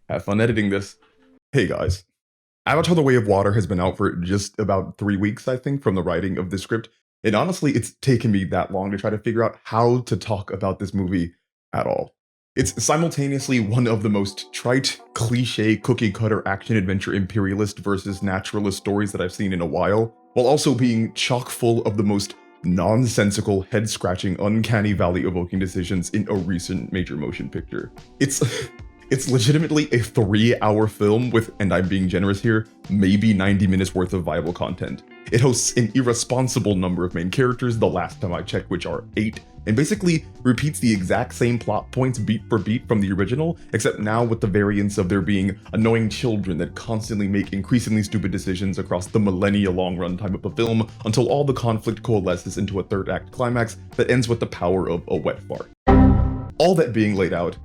Have fun editing this. Hey guys, Avatar The Way of Water has been out for just about 3 weeks, I think, from the writing of the script. And honestly, it's taken me that long to try to figure out how to talk about this movie at all. It's simultaneously one of the most trite, cliche, cookie cutter action adventure imperialist versus naturalist stories that I've seen in a while, while also being chock full of the most nonsensical, head scratching, uncanny valley evoking decisions in a recent major motion picture. It's It's legitimately a 3-hour film with, and I'm being generous here, maybe 90 minutes worth of viable content. It hosts an irresponsible number of main characters, the last time I checked, which are 8, and basically repeats the exact same plot points beat for beat from the original, except now with the variance of there being annoying children that constantly make increasingly stupid decisions across the millennia-long runtime of the film until all the conflict coalesces into a third act climax that ends with the power of a wet fart. All that being laid out,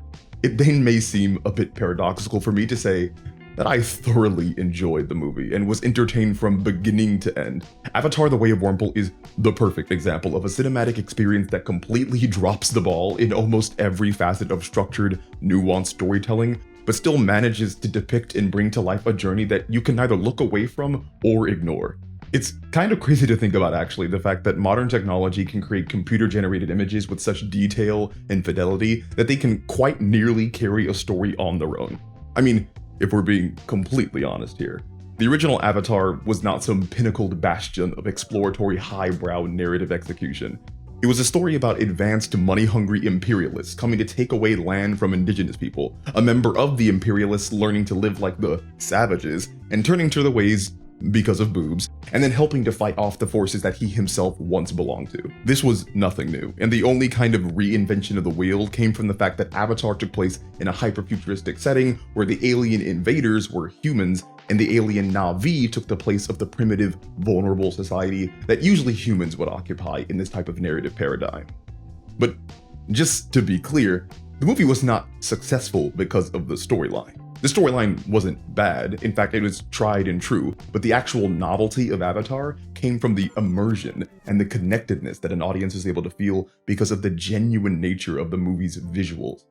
it then may seem a bit paradoxical for me to say that I thoroughly enjoyed the movie and was entertained from beginning to end. Avatar: The Way of Wurmple is the perfect example of a cinematic experience that completely drops the ball in almost every facet of structured, nuanced storytelling, but still manages to depict and bring to life a journey that you can neither look away from or ignore. It's kind of crazy to think about, actually, the fact that modern technology can create computer-generated images with such detail and fidelity that they can quite nearly carry a story on their own. I mean, if we're being completely honest here. The original Avatar was not some pinnacled bastion of exploratory highbrow narrative execution. It was a story about advanced, money-hungry imperialists coming to take away land from indigenous people, a member of the imperialists learning to live like the savages, and turning to their ways because of boobs, and then helping to fight off the forces that he himself once belonged to. This was nothing new, and the only kind of reinvention of the wheel came from the fact that Avatar took place in a hyper-futuristic setting where the alien invaders were humans, and the alien Na'vi took the place of the primitive, vulnerable society that usually humans would occupy in this type of narrative paradigm. But just to be clear, the movie was not successful because of the storyline. The storyline wasn't bad, in fact it was tried and true, but the actual novelty of Avatar came from the immersion and the connectedness that an audience was able to feel because of the genuine nature of the movie's visuals.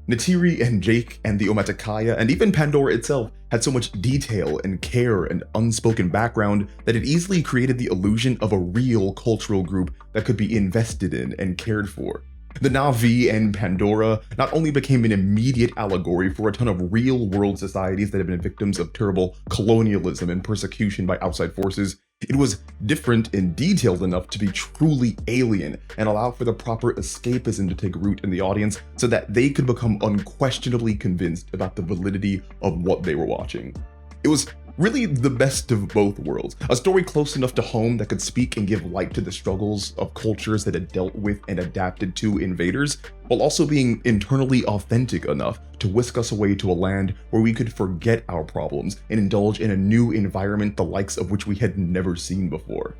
Neytiri and Jake and the Omaticaya and even Pandora itself had so much detail and care and unspoken background that it easily created the illusion of a real cultural group that could be invested in and cared for. The Na'vi and Pandora not only became an immediate allegory for a ton of real-world societies that have been victims of terrible colonialism and persecution by outside forces, it was different and detailed enough to be truly alien and allow for the proper escapism to take root in the audience so that they could become unquestionably convinced about the validity of what they were watching. It was really the best of both worlds, a story close enough to home that could speak and give light to the struggles of cultures that had dealt with and adapted to invaders, while also being internally authentic enough to whisk us away to a land where we could forget our problems and indulge in a new environment the likes of which we had never seen before.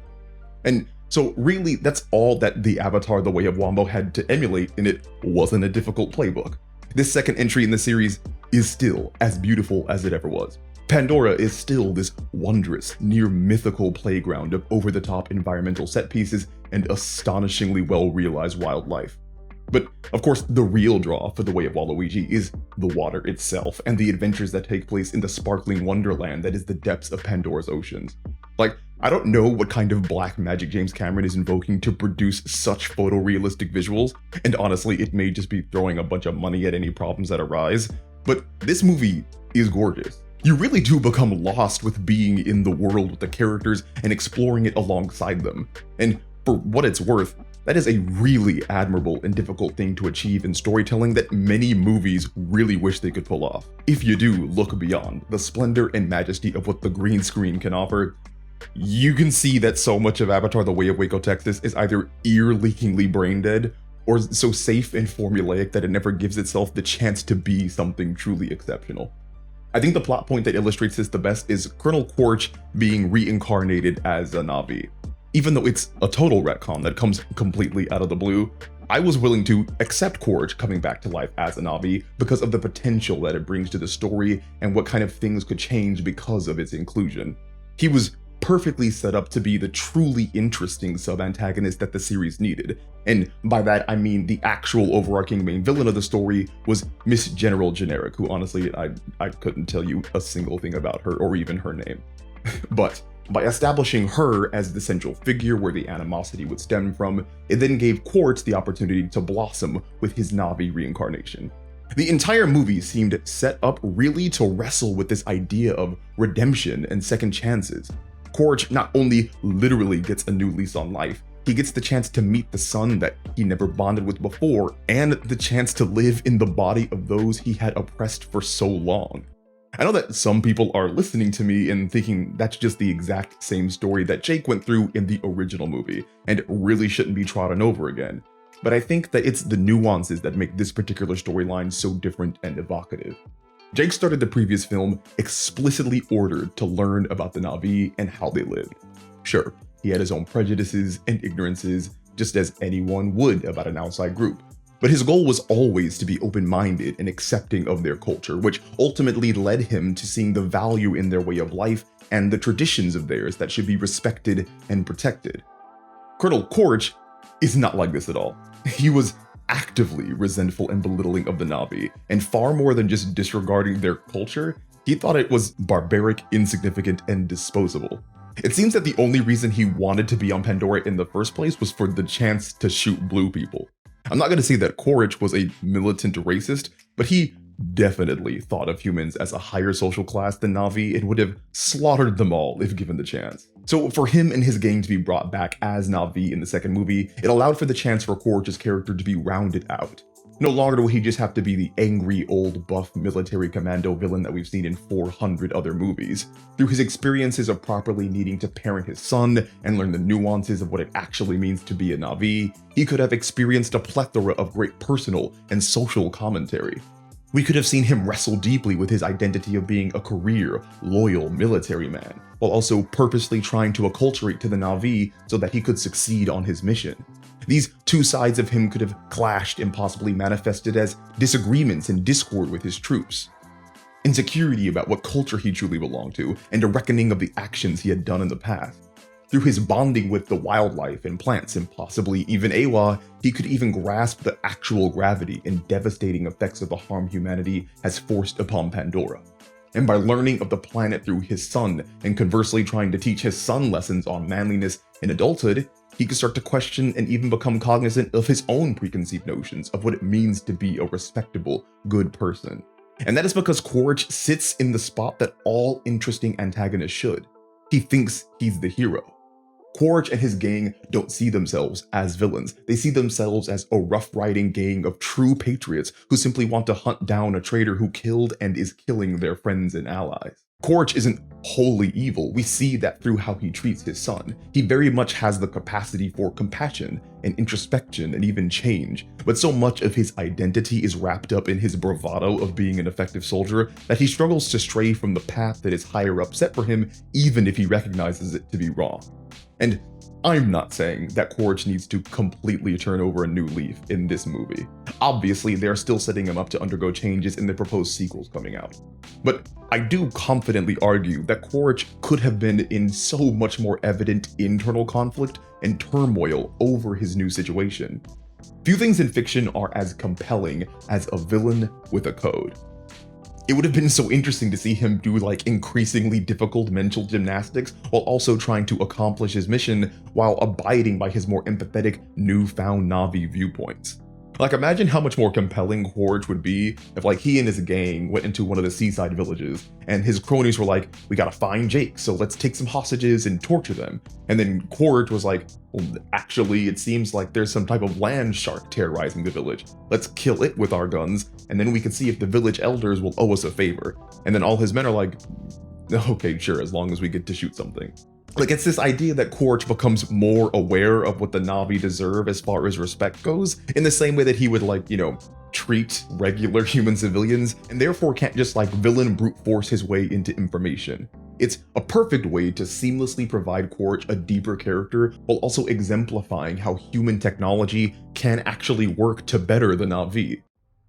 And so really, that's all that the Avatar: The Way of Wombo had to emulate, and it wasn't a difficult playbook. This second entry in the series is still as beautiful as it ever was. Pandora is still this wondrous, near-mythical playground of over-the-top environmental set pieces and astonishingly well-realized wildlife. But of course, the real draw for The Way of Waluigi is the water itself and the adventures that take place in the sparkling wonderland that is the depths of Pandora's oceans. Like, I don't know what kind of black magic James Cameron is invoking to produce such photorealistic visuals, and honestly, it may just be throwing a bunch of money at any problems that arise, but this movie is gorgeous. You really do become lost with being in the world with the characters and exploring it alongside them. And for what it's worth, that is a really admirable and difficult thing to achieve in storytelling that many movies really wish they could pull off. If you do look beyond the splendor and majesty of what the green screen can offer, you can see that so much of Avatar: The Way of Waco, Texas is either ear-leakingly brain dead or so safe and formulaic that it never gives itself the chance to be something truly exceptional. I think the plot point that illustrates this the best is Colonel Quaritch being reincarnated as a Na'vi. Even though it's a total retcon that comes completely out of the blue, I was willing to accept Quaritch coming back to life as a Na'vi because of the potential that it brings to the story and what kind of things could change because of its inclusion. He was perfectly set up to be the truly interesting sub-antagonist that the series needed. And by that, I mean the actual overarching main villain of the story was Miss General Generic, who honestly, I couldn't tell you a single thing about her or even her name. But by establishing her as the central figure where the animosity would stem from, it then gave Quaritch the opportunity to blossom with his Na'vi reincarnation. The entire movie seemed set up really to wrestle with this idea of redemption and second chances. Quaritch not only literally gets a new lease on life, he gets the chance to meet the son that he never bonded with before, and the chance to live in the body of those he had oppressed for so long. I know that some people are listening to me and thinking that's just the exact same story that Jake went through in the original movie, and really shouldn't be trodden over again. But I think that it's the nuances that make this particular storyline so different and evocative. Jake started the previous film explicitly ordered to learn about the Na'vi and how they lived. Sure, he had his own prejudices and ignorances, just as anyone would about an outside group. But his goal was always to be open-minded and accepting of their culture, which ultimately led him to seeing the value in their way of life and the traditions of theirs that should be respected and protected. Colonel Quaritch is not like this at all. He was actively resentful and belittling of the Na'vi, and far more than just disregarding their culture, he thought it was barbaric, insignificant, and disposable. It seems that the only reason he wanted to be on Pandora in the first place was for the chance to shoot blue people. I'm not going to say that Quaritch was a militant racist, but he definitely thought of humans as a higher social class than Na'vi and would have slaughtered them all if given the chance. So for him and his gang to be brought back as Na'vi in the second movie, it allowed for the chance for Quaritch's character to be rounded out. No longer will he just have to be the angry, old, buff military commando villain that we've seen in 400 other movies. Through his experiences of properly needing to parent his son and learn the nuances of what it actually means to be a Na'vi, he could have experienced a plethora of great personal and social commentary. We could have seen him wrestle deeply with his identity of being a career, loyal military man, while also purposely trying to acculturate to the Na'vi so that he could succeed on his mission. These two sides of him could have clashed and possibly manifested as disagreements and discord with his troops. Insecurity about what culture he truly belonged to, and a reckoning of the actions he had done in the past. Through his bonding with the wildlife and plants and possibly even Eywa, he could even grasp the actual gravity and devastating effects of the harm humanity has forced upon Pandora. And by learning of the planet through his son, and conversely trying to teach his son lessons on manliness in adulthood, he could start to question and even become cognizant of his own preconceived notions of what it means to be a respectable, good person. And that is because Quaritch sits in the spot that all interesting antagonists should. He thinks he's the hero. Quaritch and his gang don't see themselves as villains. They see themselves as a rough-riding gang of true patriots who simply want to hunt down a traitor who killed and is killing their friends and allies. Quaritch isn't wholly evil. We see that through how he treats his son. He very much has the capacity for compassion and introspection and even change, but so much of his identity is wrapped up in his bravado of being an effective soldier that he struggles to stray from the path that is higher up set for him, even if he recognizes it to be wrong. And I'm not saying that Quaritch needs to completely turn over a new leaf in this movie. Obviously, they're still setting him up to undergo changes in the proposed sequels coming out. But I do confidently argue that Quaritch could have been in so much more evident internal conflict and turmoil over his new situation. Few things in fiction are as compelling as a villain with a code. It would have been so interesting to see him do like increasingly difficult mental gymnastics while also trying to accomplish his mission while abiding by his more empathetic, newfound Na'vi viewpoints. Like, imagine how much more compelling Quaritch would be if like he and his gang went into one of the seaside villages and his cronies were like, we gotta find Jake, so let's take some hostages and torture them. And then Quaritch was like, well, actually, it seems like there's some type of land shark terrorizing the village. Let's kill it with our guns, and then we can see if the village elders will owe us a favor. And then all his men are like, okay, sure, as long as we get to shoot something. Like, it's this idea that Quaritch becomes more aware of what the Na'vi deserve as far as respect goes, in the same way that he would, like, you know, treat regular human civilians, and therefore can't just, like, villain brute force his way into information. It's a perfect way to seamlessly provide Quaritch a deeper character while also exemplifying how human technology can actually work to better the Na'vi.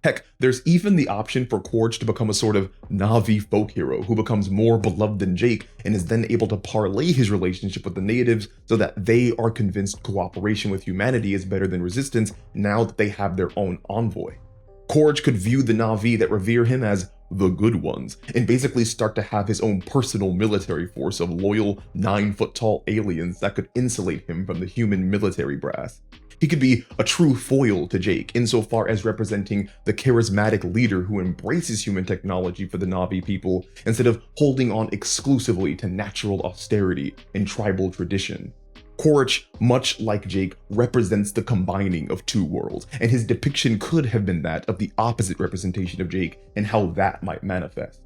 Heck, there's even the option for Korg to become a sort of Na'vi folk hero who becomes more beloved than Jake and is then able to parlay his relationship with the natives so that they are convinced cooperation with humanity is better than resistance now that they have their own envoy. Korg could view the Na'vi that revere him as the good ones, and basically start to have his own personal military force of loyal 9-foot-tall aliens that could insulate him from the human military brass. He could be a true foil to Jake insofar as representing the charismatic leader who embraces human technology for the Na'vi people instead of holding on exclusively to natural austerity and tribal tradition. Korg, much like Jake, represents the combining of two worlds, and his depiction could have been that of the opposite representation of Jake and how that might manifest.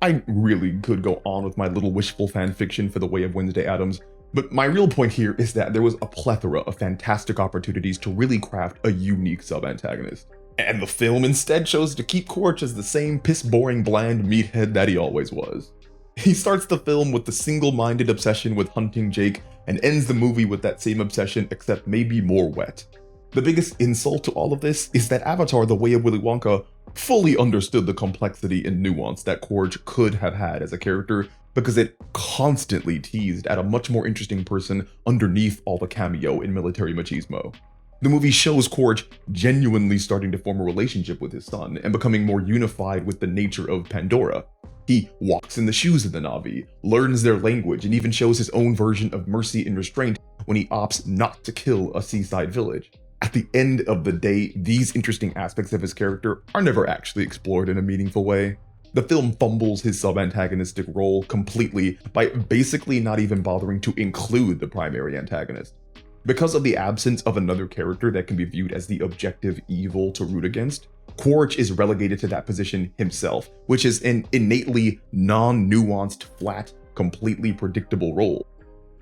I really could go on with my little wishful fanfiction for the way of Wednesday Addams, but my real point here is that there was a plethora of fantastic opportunities to really craft a unique sub-antagonist. And the film instead chose to keep Korg as the same piss-boring bland meathead that he always was. He starts the film with the single-minded obsession with hunting Jake and ends the movie with that same obsession except maybe more wet. The biggest insult to all of this is that Avatar: The Way of Willy Wonka fully understood the complexity and nuance that Korg could have had as a character because it constantly teased at a much more interesting person underneath all the cameo and military machismo. The movie shows Korg genuinely starting to form a relationship with his son and becoming more unified with the nature of Pandora. He walks in the shoes of the Na'vi, learns their language, and even shows his own version of mercy and restraint when he opts not to kill a seaside village. At the end of the day, these interesting aspects of his character are never actually explored in a meaningful way. The film fumbles his sub-antagonistic role completely by basically not even bothering to include the primary antagonist. Because of the absence of another character that can be viewed as the objective evil to root against, Korg is relegated to that position himself, which is an innately non-nuanced, flat, completely predictable role.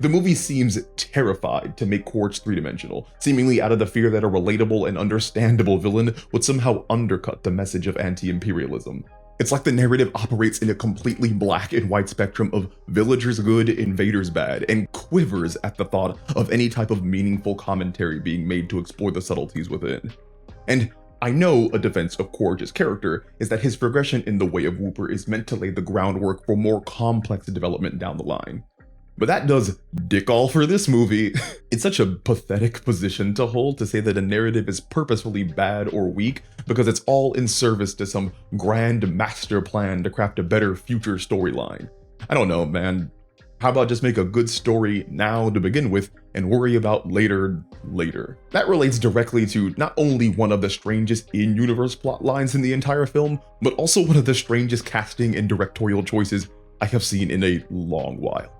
The movie seems terrified to make Korg three-dimensional, seemingly out of the fear that a relatable and understandable villain would somehow undercut the message of anti-imperialism. It's like the narrative operates in a completely black and white spectrum of villagers good, invaders bad, and quivers at the thought of any type of meaningful commentary being made to explore the subtleties within. And I know a defense of Korg's character is that his progression in The Way of Whooper is meant to lay the groundwork for more complex development down the line. But that does dick all for this movie. It's such a pathetic position to hold to say that a narrative is purposefully bad or weak because it's all in service to some grand master plan to craft a better future storyline. I don't know, man. How about just make a good story now to begin with and worry about later. That relates directly to not only one of the strangest in-universe plot lines in the entire film, but also one of the strangest casting and directorial choices I have seen in a long while.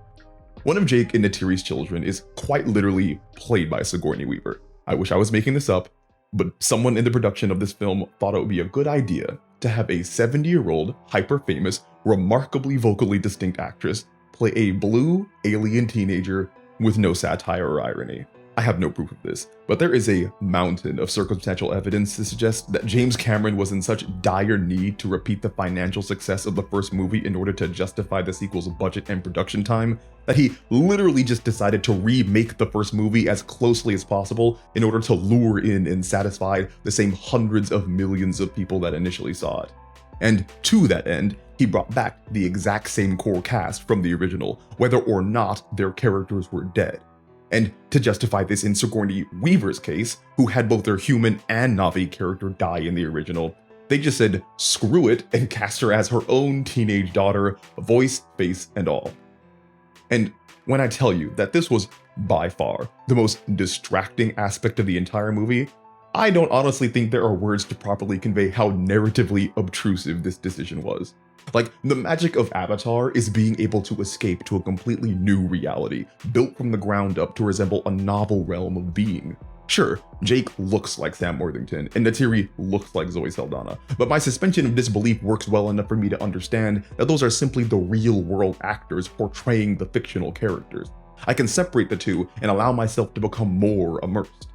One of Jake and Neytiri's children is quite literally played by Sigourney Weaver. I wish I was making this up, but someone in the production of this film thought it would be a good idea to have a 70-year-old, hyper-famous, remarkably vocally distinct actress play a blue alien teenager with no satire or irony. I have no proof of this, but there is a mountain of circumstantial evidence to suggest that James Cameron was in such dire need to repeat the financial success of the first movie in order to justify the sequel's budget and production time, that he literally just decided to remake the first movie as closely as possible in order to lure in and satisfy the same hundreds of millions of people that initially saw it. And to that end, he brought back the exact same core cast from the original, whether or not their characters were dead. And to justify this in Sigourney Weaver's case, who had both their human and Na'vi character die in the original, they just said screw it and cast her as her own teenage daughter, voice, face, and all. And when I tell you that this was by far the most distracting aspect of the entire movie, I don't honestly think there are words to properly convey how narratively obtrusive this decision was. Like, the magic of Avatar is being able to escape to a completely new reality, built from the ground up to resemble a novel realm of being. Sure, Jake looks like Sam Worthington, and Neytiri looks like Zoe Saldana, but my suspension of disbelief works well enough for me to understand that those are simply the real-world actors portraying the fictional characters. I can separate the two and allow myself to become more immersed.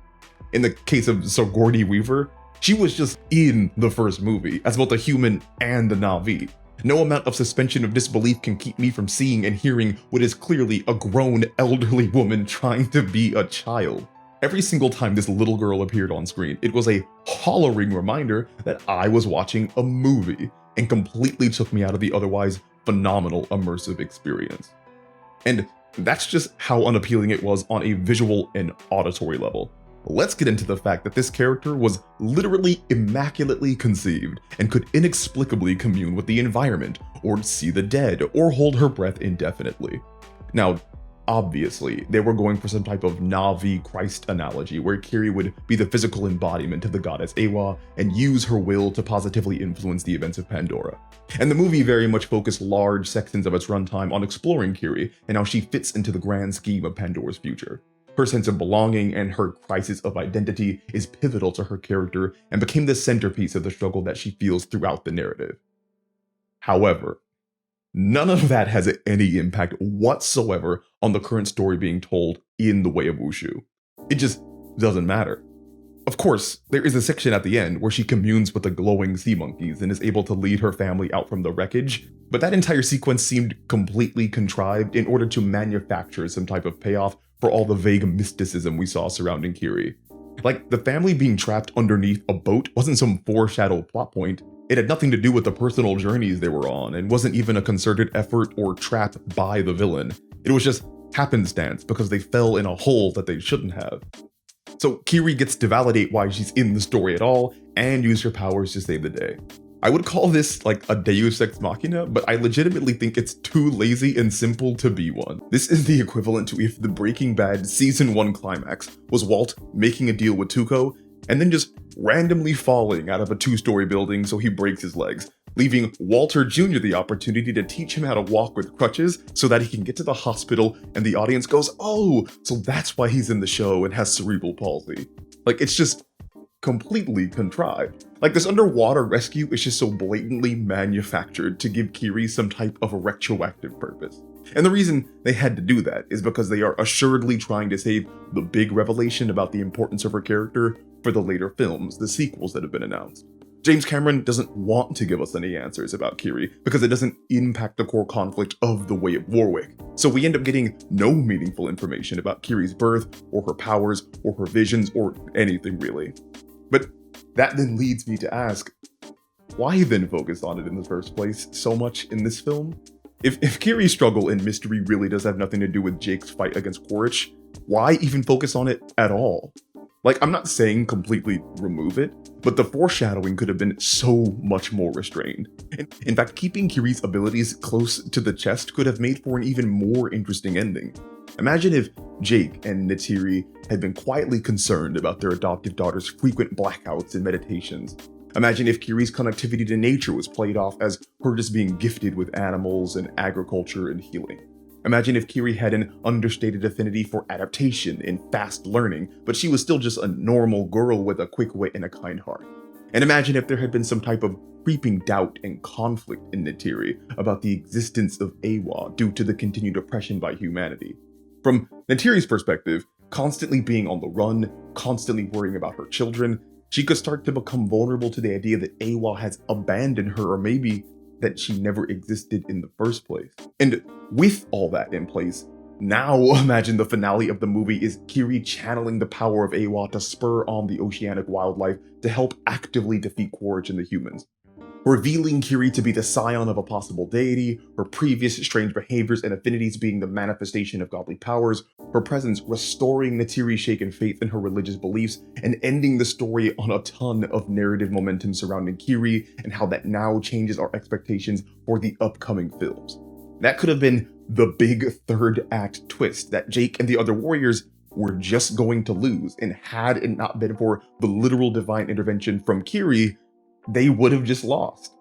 In the case of Sigourney Weaver, she was just in the first movie as both a human and a Na'vi. No amount of suspension of disbelief can keep me from seeing and hearing what is clearly a grown elderly woman trying to be a child. Every single time this little girl appeared on screen, it was a hollering reminder that I was watching a movie and completely took me out of the otherwise phenomenal immersive experience. And that's just how unappealing it was on a visual and auditory level. Let's get into the fact that this character was literally immaculately conceived and could inexplicably commune with the environment, or see the dead, or hold her breath indefinitely. Now, obviously, they were going for some type of Na'vi Christ analogy where Kiri would be the physical embodiment of the goddess Eywa and use her will to positively influence the events of Pandora. And the movie very much focused large sections of its runtime on exploring Kiri and how she fits into the grand scheme of Pandora's future. Her sense of belonging and her crisis of identity is pivotal to her character and became the centerpiece of the struggle that she feels throughout the narrative. However, none of that has any impact whatsoever on the current story being told in The Way of Wushu. It just doesn't matter. Of course, there is a section at the end where she communes with the glowing sea monkeys and is able to lead her family out from the wreckage, but that entire sequence seemed completely contrived in order to manufacture some type of payoff for all the vague mysticism we saw surrounding Kiri. Like, the family being trapped underneath a boat wasn't some foreshadowed plot point. It had nothing to do with the personal journeys they were on, and wasn't even a concerted effort or trap by the villain. It was just happenstance because they fell in a hole that they shouldn't have. So Kiri gets to validate why she's in the story at all, and use her powers to save the day. I would call this like a Deus Ex Machina, but I legitimately think it's too lazy and simple to be one. This is the equivalent to if the Breaking Bad Season 1 climax was Walt making a deal with Tuco, and then just randomly falling out of a 2-story building so he breaks his legs, leaving Walter Jr. the opportunity to teach him how to walk with crutches so that he can get to the hospital, and the audience goes, "Oh, so that's why he's in the show and has cerebral palsy." Like, it's just completely contrived. Like, this underwater rescue is just so blatantly manufactured to give Kiri some type of retroactive purpose. And the reason they had to do that is because they are assuredly trying to save the big revelation about the importance of her character for the later films, the sequels that have been announced. James Cameron doesn't want to give us any answers about Kiri because it doesn't impact the core conflict of The Way of Warwick. So we end up getting no meaningful information about Kiri's birth, or her powers, or her visions, or anything really. But that then leads me to ask, why then focus on it in the first place so much in this film? If Kiri's struggle and mystery really does have nothing to do with Jake's fight against Quaritch, why even focus on it at all? Like, I'm not saying completely remove it, but the foreshadowing could have been so much more restrained. In fact, keeping Kiri's abilities close to the chest could have made for an even more interesting ending. Imagine if Jake and Neytiri had been quietly concerned about their adoptive daughter's frequent blackouts and meditations. Imagine if Kiri's connectivity to nature was played off as her just being gifted with animals and agriculture and healing. Imagine if Kiri had an understated affinity for adaptation and fast learning, but she was still just a normal girl with a quick wit and a kind heart. And imagine if there had been some type of creeping doubt and conflict in Neytiri about the existence of Eywa due to the continued oppression by humanity. From Neytiri's perspective, constantly being on the run, constantly worrying about her children, she could start to become vulnerable to the idea that Eywa has abandoned her, or maybe that she never existed in the first place. And with all that in place, now imagine the finale of the movie is Kiri channeling the power of Eywa to spur on the oceanic wildlife to help actively defeat Quaritch and the humans. Revealing Kiri to be the scion of a possible deity, her previous strange behaviors and affinities being the manifestation of godly powers, her presence restoring Neytiri's shaken faith in her religious beliefs, and ending the story on a ton of narrative momentum surrounding Kiri and how that now changes our expectations for the upcoming films. That could have been the big third act twist that Jake and the other warriors were just going to lose, and had it not been for the literal divine intervention from Kiri, they would have just lost.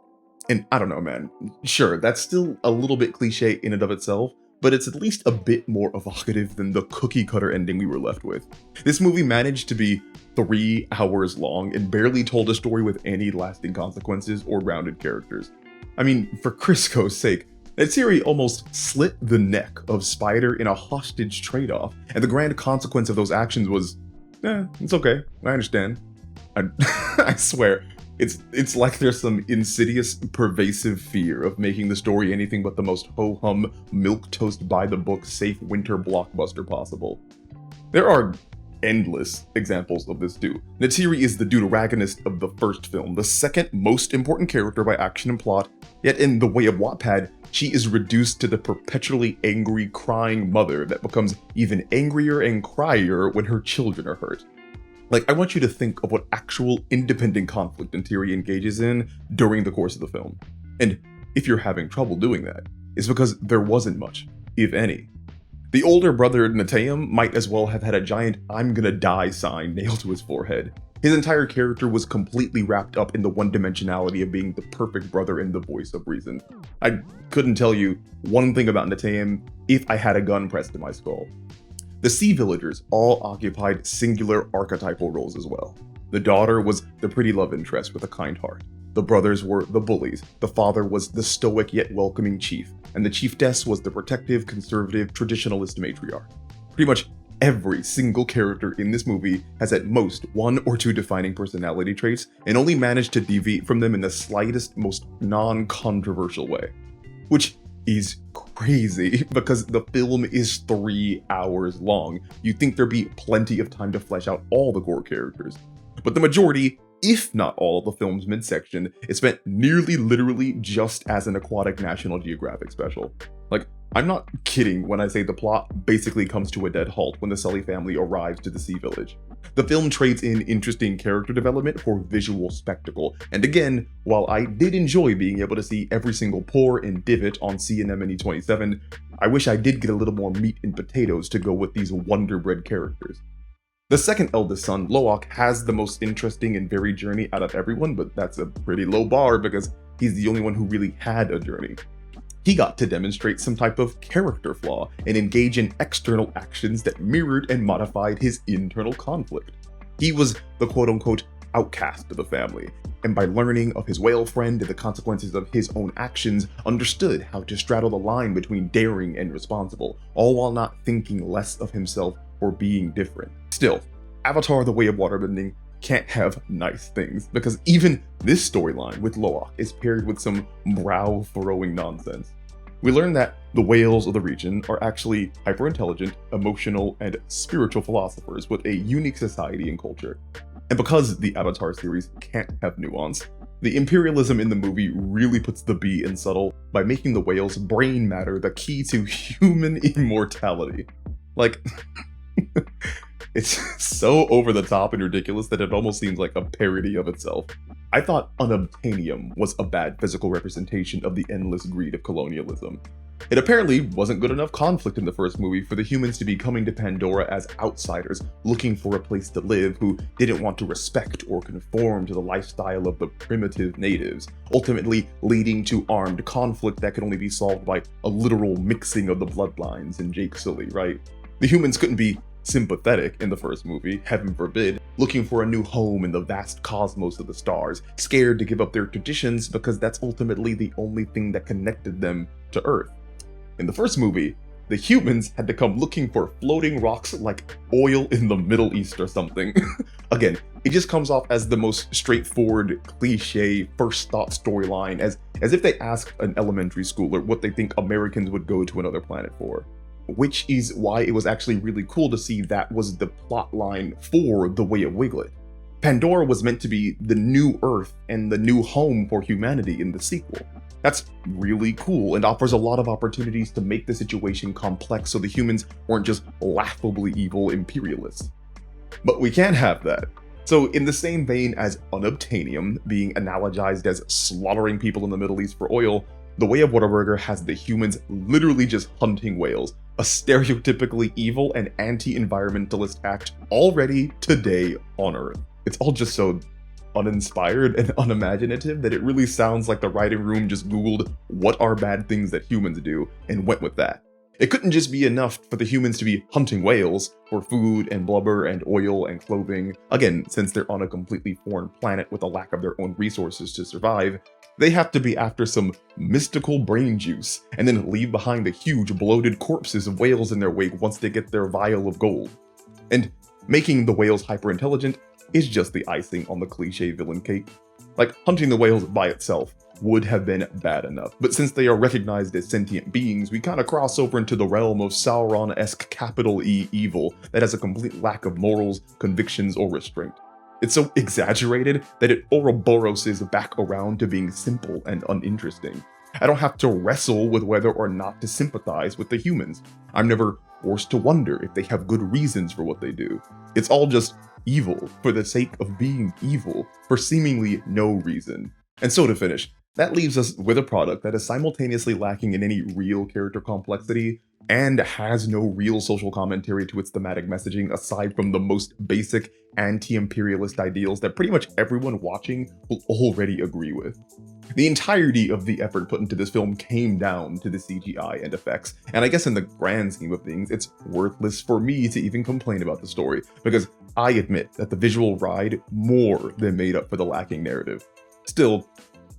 And I don't know, man. Sure, that's still a little bit cliche in and of itself, but it's at least a bit more evocative than the cookie cutter ending we were left with. This movie managed to be 3 hours long and barely told a story with any lasting consequences or grounded characters. I mean, for Crisco's sake, Neytiri almost slit the neck of Spider in a hostage trade-off, and the grand consequence of those actions was, it's okay, I understand. I swear, it's like there's some insidious, pervasive fear of making the story anything but the most ho-hum, milquetoast by the book safe winter blockbuster possible. There are endless examples of this too. Neytiri is the deuteragonist of the first film, the second most important character by action and plot, yet in The Way of Wattpad, she is reduced to the perpetually angry, crying mother that becomes even angrier and crier when her children are hurt. Like, I want you to think of what actual independent conflict Neytiri engages in during the course of the film. And if you're having trouble doing that, it's because there wasn't much, if any. The older brother, Neteyam, might as well have had a giant "I'm gonna die" sign nailed to his forehead. His entire character was completely wrapped up in the one-dimensionality of being the perfect brother and the voice of reason. I couldn't tell you one thing about Neteyam if I had a gun pressed to my skull. The Sea Villagers all occupied singular archetypal roles as well. The daughter was the pretty love interest with a kind heart. The brothers were the bullies, the father was the stoic yet welcoming chief, and the chiefess was the protective, conservative, traditionalist matriarch. Pretty much every single character in this movie has at most one or two defining personality traits, and only managed to deviate from them in the slightest, most non-controversial way. Which is crazy, because the film is 3 hours long. You'd think there'd be plenty of time to flesh out all the core characters. But the majority, if not all of the film's midsection, is spent nearly literally just as an aquatic National Geographic special. Like, I'm not kidding when I say the plot basically comes to a dead halt when the Sully family arrives to the Sea Village. The film trades in interesting character development for visual spectacle, and again, while I did enjoy being able to see every single pore and divot on Sea Anemone 27, I wish I did get a little more meat and potatoes to go with these Wonder Bread characters. The second eldest son, Loak, has the most interesting and varied journey out of everyone, but that's a pretty low bar because he's the only one who really had a journey. He got to demonstrate some type of character flaw and engage in external actions that mirrored and modified his internal conflict. He was the quote-unquote outcast of the family, and by learning of his whale friend and the consequences of his own actions, understood how to straddle the line between daring and responsible, all while not thinking less of himself or being different. Still, Avatar: The Way of Waterbending can't have nice things, because even this storyline with Loak is paired with some brow-furrowing nonsense. We learn that the whales of the region are actually hyper-intelligent, emotional, and spiritual philosophers with a unique society and culture. And because the Avatar series can't have nuance, the imperialism in the movie really puts the B in subtle by making the whales' brain matter the key to human immortality. Like, it's so over the top and ridiculous that it almost seems like a parody of itself. I thought unobtainium was a bad physical representation of the endless greed of colonialism. It apparently wasn't good enough conflict in the first movie for the humans to be coming to Pandora as outsiders, looking for a place to live, who didn't want to respect or conform to the lifestyle of the primitive natives, ultimately leading to armed conflict that could only be solved by a literal mixing of the bloodlines in Jake Sully, right? The humans couldn't be sympathetic in the first movie, heaven forbid, looking for a new home in the vast cosmos of the stars, scared to give up their traditions because that's ultimately the only thing that connected them to Earth. In the first movie, the humans had to come looking for floating rocks like oil in the Middle East or something. Again, it just comes off as the most straightforward, cliche, first thought storyline, as if they asked an elementary schooler what they think Americans would go to another planet for. Which is why it was actually really cool to see that was the plot line for The Way of Wiglet. Pandora was meant to be the new Earth and the new home for humanity in the sequel. That's really cool and offers a lot of opportunities to make the situation complex so the humans weren't just laughably evil imperialists. But we can't have that. So in the same vein as unobtainium being analogized as slaughtering people in the Middle East for oil, The Way of Whataburger has the humans literally just hunting whales, a stereotypically evil and anti-environmentalist act already today on Earth. It's all just so uninspired and unimaginative that it really sounds like the writing room just Googled what are bad things that humans do and went with that. It couldn't just be enough for the humans to be hunting whales for food and blubber and oil and clothing. Again, since they're on a completely foreign planet with a lack of their own resources to survive, they have to be after some mystical brain juice and then leave behind the huge bloated corpses of whales in their wake once they get their vial of gold. And making the whales hyper-intelligent is just the icing on the cliche villain cake. Like, hunting the whales by itself would have been bad enough. But since they are recognized as sentient beings, we kind of cross over into the realm of Sauron-esque capital E evil that has a complete lack of morals, convictions, or restraint. It's so exaggerated that it Ouroboroses back around to being simple and uninteresting. I don't have to wrestle with whether or not to sympathize with the humans. I'm never forced to wonder if they have good reasons for what they do. It's all just evil for the sake of being evil for seemingly no reason. And so to finish, that leaves us with a product that is simultaneously lacking in any real character complexity and has no real social commentary to its thematic messaging aside from the most basic anti-imperialist ideals that pretty much everyone watching will already agree with. The entirety of the effort put into this film came down to the CGI and effects, and I guess in the grand scheme of things, it's worthless for me to even complain about the story, because I admit that the visual ride more than made up for the lacking narrative. Still,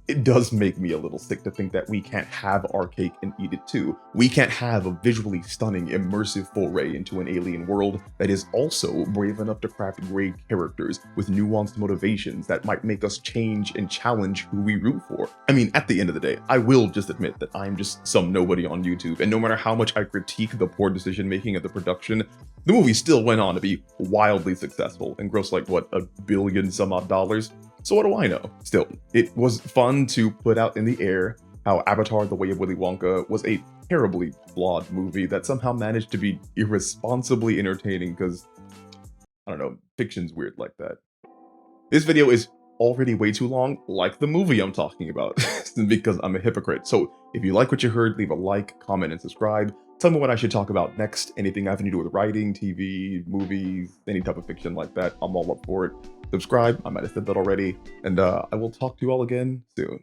it does make me a little sick to think that we can't have our cake and eat it too. We can't have a visually stunning, immersive foray into an alien world that is also brave enough to craft great characters with nuanced motivations that might make us change and challenge who we root for. I mean, at the end of the day, I will just admit that I'm just some nobody on YouTube, and no matter how much I critique the poor decision making of the production, the movie still went on to be wildly successful and gross like, what, $1 billion some odd dollars? So what do I know? Still, it was fun to put out in the air how Avatar: The Way of Willy Wonka was a terribly flawed movie that somehow managed to be irresponsibly entertaining because, I don't know, fiction's weird like that. This video is already way too long, like the movie I'm talking about, because I'm a hypocrite. So if you like what you heard, leave a like, comment, and subscribe. Tell me what I should talk about next, anything having to do with writing, TV, movies, any type of fiction like that. I'm all up for it. Subscribe, I might have said that already, and I will talk to you all again soon.